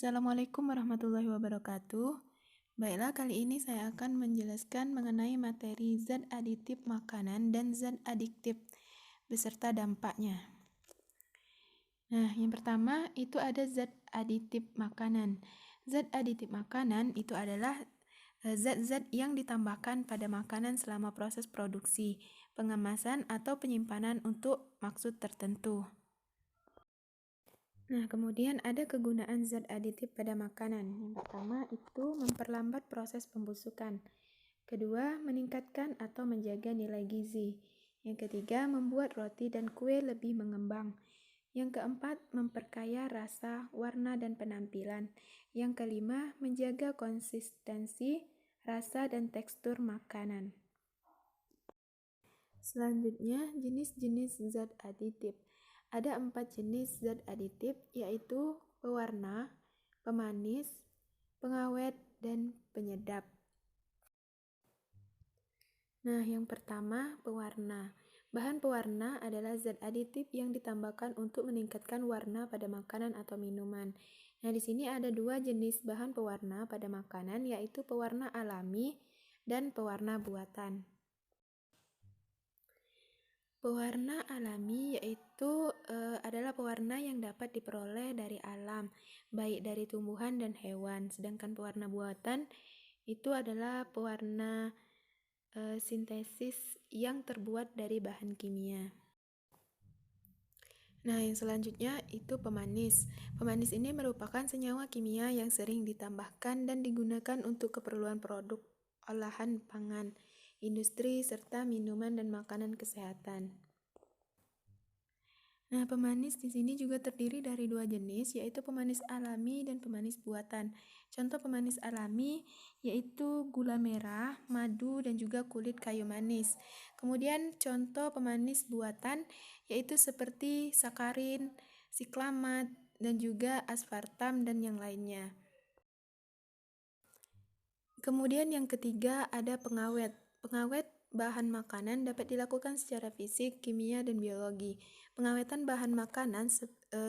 Assalamualaikum warahmatullahi wabarakatuh. Baiklah, kali ini saya akan menjelaskan mengenai materi zat aditif makanan dan zat adiktif beserta dampaknya. Nah, yang pertama itu ada zat aditif makanan. Zat aditif makanan itu adalah zat-zat yang ditambahkan pada makanan selama proses produksi, pengemasan, atau penyimpanan untuk maksud tertentu. Nah, kemudian ada kegunaan zat aditif pada makanan. Yang pertama itu memperlambat proses pembusukan. Kedua, meningkatkan atau menjaga nilai gizi. Yang ketiga, membuat roti dan kue lebih mengembang. Yang keempat, memperkaya rasa, warna, dan penampilan. Yang kelima, menjaga konsistensi, rasa, dan tekstur makanan. Selanjutnya, jenis-jenis zat aditif. Ada 4 jenis zat aditif, yaitu pewarna, pemanis, pengawet, dan penyedap. Nah, yang pertama, pewarna. Bahan pewarna adalah zat aditif yang ditambahkan untuk meningkatkan warna pada makanan atau minuman. Nah, di sini ada 2 jenis bahan pewarna pada makanan, yaitu pewarna alami dan pewarna buatan. Pewarna alami yaitu adalah pewarna yang dapat diperoleh dari alam, baik dari tumbuhan dan hewan. Sedangkan pewarna buatan itu adalah pewarna sintesis yang terbuat dari bahan kimia. Nah, yang selanjutnya itu pemanis. Pemanis ini merupakan senyawa kimia yang sering ditambahkan dan digunakan untuk keperluan produk olahan pangan, industri, serta minuman dan makanan kesehatan. Nah, pemanis di sini juga terdiri dari 2 jenis, yaitu pemanis alami dan pemanis buatan. Contoh pemanis alami yaitu gula merah, madu, dan juga kulit kayu manis. Kemudian contoh pemanis buatan yaitu seperti sakarin, siklamat, dan juga aspartam dan yang lainnya. Kemudian yang ketiga ada pengawet. Pengawet bahan makanan dapat dilakukan secara fisik, kimia, dan biologi. Pengawetan bahan makanan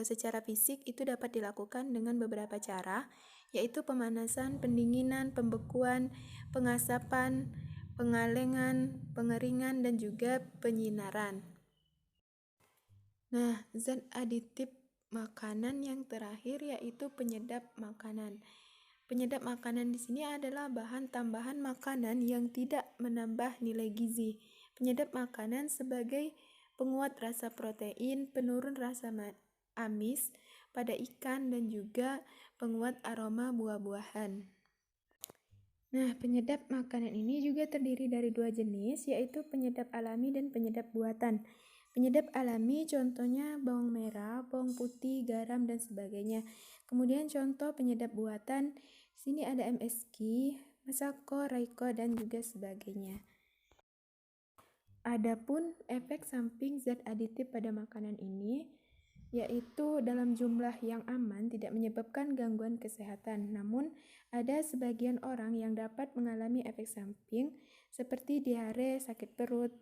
secara fisik itu dapat dilakukan dengan beberapa cara, yaitu pemanasan, pendinginan, pembekuan, pengasapan, pengalengan, pengeringan, dan juga penyinaran. Nah, zat aditif makanan yang terakhir yaitu penyedap makanan. Penyedap makanan di sini adalah bahan tambahan makanan yang tidak menambah nilai gizi. Penyedap makanan sebagai penguat rasa protein, penurun rasa amis pada ikan, dan juga penguat aroma buah-buahan. Nah, penyedap makanan ini juga terdiri dari 2 jenis, yaitu penyedap alami dan penyedap buatan. Penyedap alami contohnya bawang merah, bawang putih, garam, dan sebagainya. Kemudian contoh penyedap buatan, sini ada MSG, Masako, Royco, dan juga sebagainya. Adapun efek samping zat aditif pada makanan ini, yaitu dalam jumlah yang aman tidak menyebabkan gangguan kesehatan. Namun, ada sebagian orang yang dapat mengalami efek samping seperti diare, sakit perut,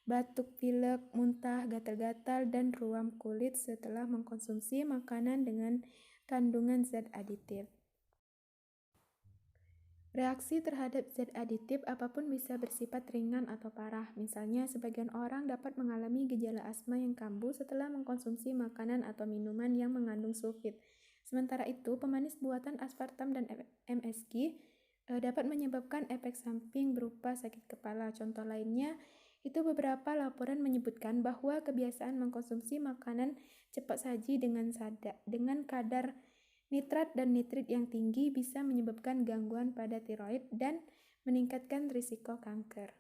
batuk pilek, muntah, gatal-gatal, dan ruam kulit setelah mengkonsumsi makanan dengan kandungan zat aditif. Reaksi terhadap zat aditif apapun bisa bersifat ringan atau parah. Misalnya, sebagian orang dapat mengalami gejala asma yang kambuh setelah mengkonsumsi makanan atau minuman yang mengandung sulfit. Sementara itu, pemanis buatan aspartam dan MSG dapat menyebabkan efek samping berupa sakit kepala. Contoh lainnya, itu beberapa laporan menyebutkan bahwa kebiasaan mengkonsumsi makanan cepat saji dengan kadar nitrat dan nitrit yang tinggi bisa menyebabkan gangguan pada tiroid dan meningkatkan risiko kanker.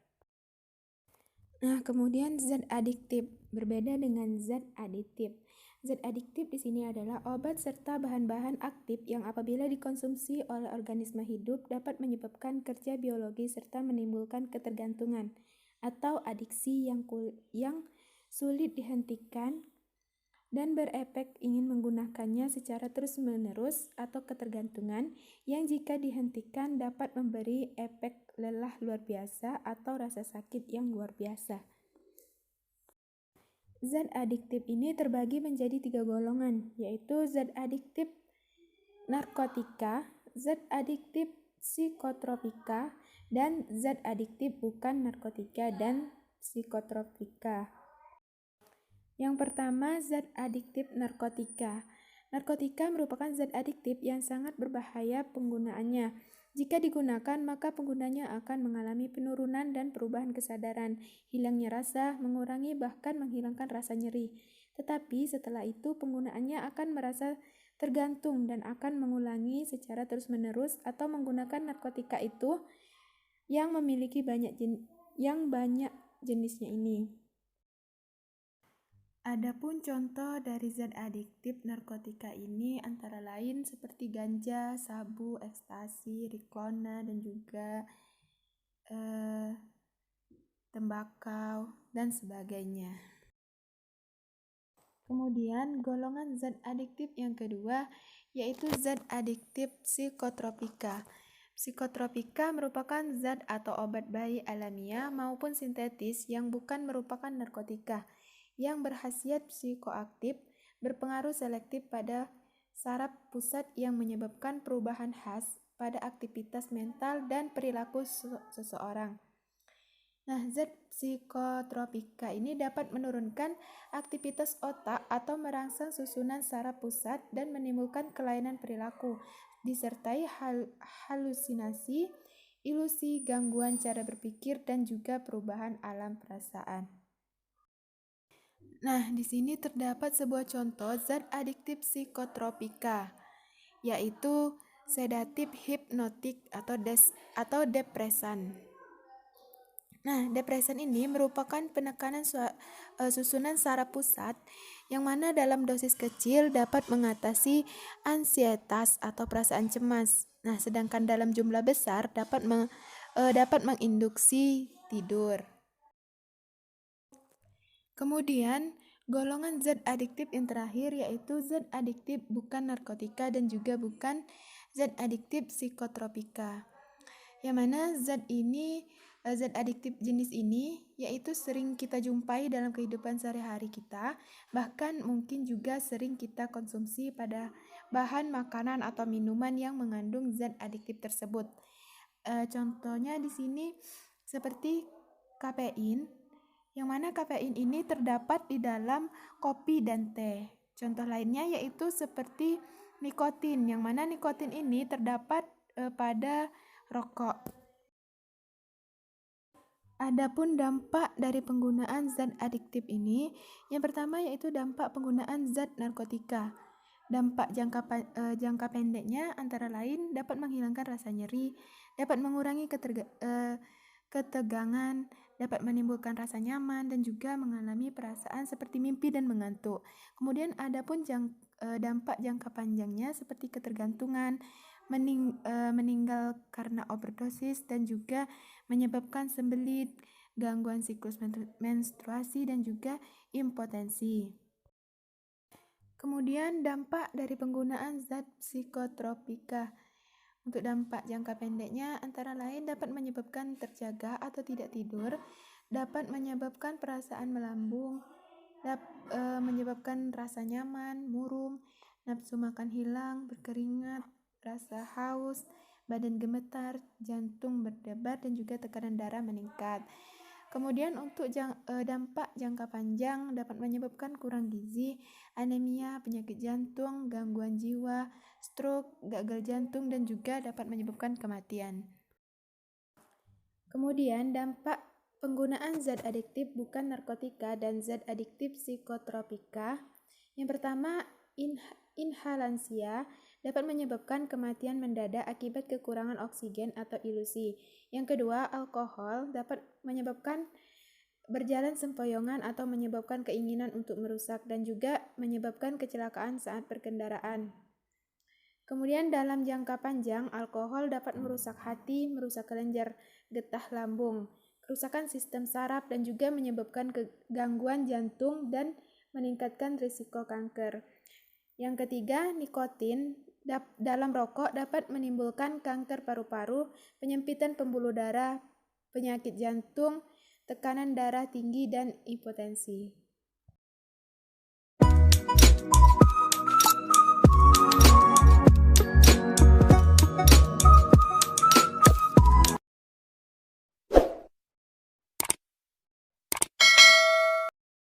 Nah, kemudian zat adiktif berbeda dengan zat aditif. Zat adiktif di sini adalah obat serta bahan-bahan aktif yang apabila dikonsumsi oleh organisme hidup dapat menyebabkan kerja biologi serta menimbulkan ketergantungan atau adiksi yang sulit dihentikan dan berefek ingin menggunakannya secara terus-menerus atau ketergantungan yang jika dihentikan dapat memberi efek lelah luar biasa atau rasa sakit yang luar biasa. Zat adiktif ini terbagi menjadi 3 golongan, yaitu zat adiktif narkotika, zat adiktif psikotropika, dan zat adiktif bukan narkotika dan psikotropika. Yang pertama, zat adiktif narkotika. Narkotika merupakan zat adiktif yang sangat berbahaya penggunaannya. Jika digunakan, maka penggunanya akan mengalami penurunan dan perubahan kesadaran, hilangnya rasa, mengurangi bahkan menghilangkan rasa nyeri. Tetapi setelah itu penggunaannya akan merasa tergantung dan akan mengulangi secara terus-menerus atau menggunakan narkotika itu yang memiliki banyak jenisnya ini. Adapun contoh dari zat adiktif narkotika ini antara lain seperti ganja, sabu, ekstasi, Riklona, dan juga tembakau, dan sebagainya. Kemudian golongan zat adiktif yang kedua yaitu zat adiktif psikotropika. Psikotropika merupakan zat atau obat bayi alamiah maupun sintetis yang bukan merupakan narkotika, yang berkhasiat psikoaktif, berpengaruh selektif pada saraf pusat yang menyebabkan perubahan khas pada aktivitas mental dan perilaku seseorang. Nah, zat psikotropika ini dapat menurunkan aktivitas otak atau merangsang susunan saraf pusat dan menimbulkan kelainan perilaku, disertai halusinasi, ilusi, gangguan cara berpikir, dan juga perubahan alam perasaan. Nah, di sini terdapat sebuah contoh zat adiktif psikotropika, yaitu sedatif hipnotik atau depresan. Nah, depresan ini merupakan penekanan susunan saraf pusat yang mana dalam dosis kecil dapat mengatasi ansietas atau perasaan cemas. Nah, sedangkan dalam jumlah besar dapat menginduksi tidur. Kemudian, golongan zat adiktif yang terakhir yaitu zat adiktif bukan narkotika dan juga bukan zat adiktif psikotropika. Yang mana zat adiktif jenis ini yaitu sering kita jumpai dalam kehidupan sehari-hari kita, bahkan mungkin juga sering kita konsumsi pada bahan makanan atau minuman yang mengandung zat adiktif tersebut. Contohnya di sini seperti kafein, yang mana kafein ini terdapat di dalam kopi dan teh. Contoh lainnya yaitu seperti nikotin, yang mana nikotin ini terdapat pada rokok. Adapun dampak dari penggunaan zat adiktif ini, yang pertama yaitu dampak penggunaan zat narkotika. Dampak jangka pendeknya antara lain dapat menghilangkan rasa nyeri, dapat mengurangi ketegangan, dapat menimbulkan rasa nyaman, dan juga mengalami perasaan seperti mimpi dan mengantuk. Kemudian adapun dampak jangka panjangnya seperti ketergantungan, meninggal karena overdosis, dan juga menyebabkan sembelit, gangguan siklus menstruasi, dan juga impotensi. Kemudian dampak dari penggunaan zat psikotropika. Untuk dampak jangka pendeknya antara lain dapat menyebabkan terjaga atau tidak tidur, dapat menyebabkan perasaan melambung, menyebabkan rasa nyaman, murum, nafsu makan hilang, berkeringat, rasa haus, badan gemetar, jantung berdebar, dan juga tekanan darah meningkat. Kemudian untuk dampak jangka panjang dapat menyebabkan kurang gizi, anemia, penyakit jantung, gangguan jiwa, stroke, gagal jantung, dan juga dapat menyebabkan kematian. Kemudian dampak penggunaan zat adiktif bukan narkotika dan zat adiktif psikotropika. Yang pertama, inhalansia dapat menyebabkan kematian mendadak akibat kekurangan oksigen atau ilusi. Yang kedua, alkohol dapat menyebabkan berjalan sempoyongan atau menyebabkan keinginan untuk merusak dan juga menyebabkan kecelakaan saat berkendaraan. Kemudian dalam jangka panjang, alkohol dapat merusak hati, merusak kelenjar getah lambung, kerusakan sistem saraf, dan juga menyebabkan gangguan jantung dan meningkatkan risiko kanker. Yang ketiga, nikotin dalam rokok dapat menimbulkan kanker paru-paru, penyempitan pembuluh darah, penyakit jantung, tekanan darah tinggi, dan impotensi.